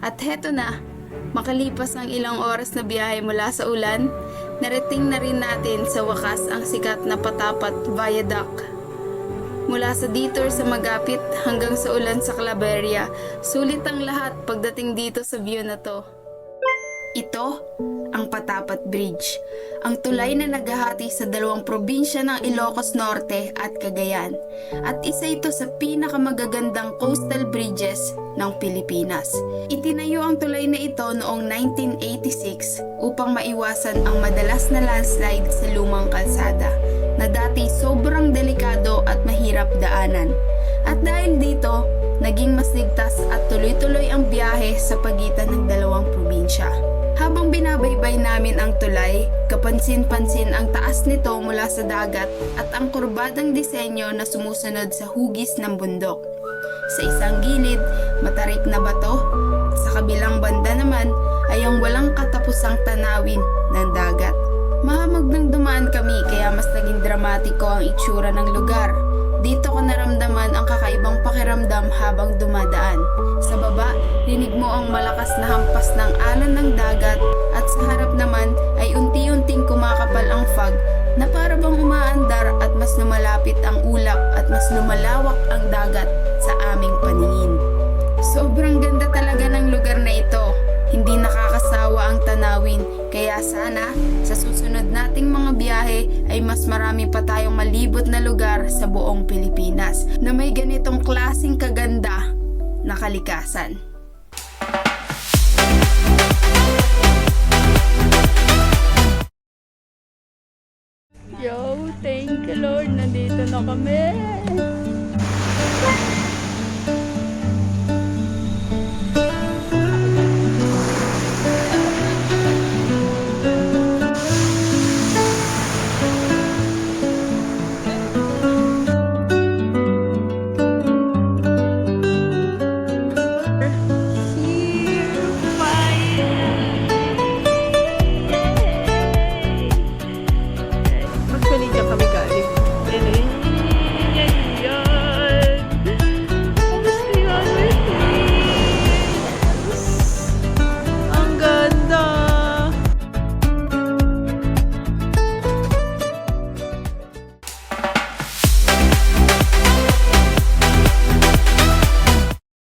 At heto na, makalipas ang ilang oras na biyahe mula sa ulan, narating na rin natin sa wakas ang sikat na Patapat Viaduct. Mula sa detour sa Magapit hanggang sa ulan sa Claveria, sulit ang lahat pagdating dito sa view na to. Ito ang Patapat Bridge, ang tulay na naghahati sa dalawang probinsya ng Ilocos Norte at Cagayan, at isa ito sa pinakamagagandang coastal bridges ng Pilipinas. Itinayo ang tulay na ito noong 1986 upang maiwasan ang madalas na landslide sa lumang kalsada, na dati sobrang delikado at mahirap daanan. At dahil dito, naging mas ligtas at tuloy-tuloy ang biyahe sa pagitan ng dalawang probinsya. Habang binabaybay namin ang tulay, kapansin-pansin ang taas nito mula sa dagat at ang kurbadang disenyo na sumusunod sa hugis ng bundok. Sa isang gilid, matarik na bato, at sa kabilang banda naman ay ang walang katapusang tanawin ng dagat. Mahamog nang dumaan kami kaya mas naging dramatiko ang itsura ng lugar. Dito ko naramdaman ang kakaibang pakiramdam habang dumadaan. Sa baba, rinig mo ang malakas na hampas ng alon ng dagat at sa harap naman ay unti-unting kumakapal ang fog na para bang umaandar at mas lumalapit ang ulap at mas lumalawak ang dagat sa aming paningin. Sobrang ganda talaga ng lugar na ito. Hindi nakakasawa ang tanawin, kaya sana sa susunod nating mga biyahe ay mas marami pa tayong malibot na lugar sa buong Pilipinas na may ganitong klaseng kaganda na kalikasan. Yo, thank you Lord, nandito na kami.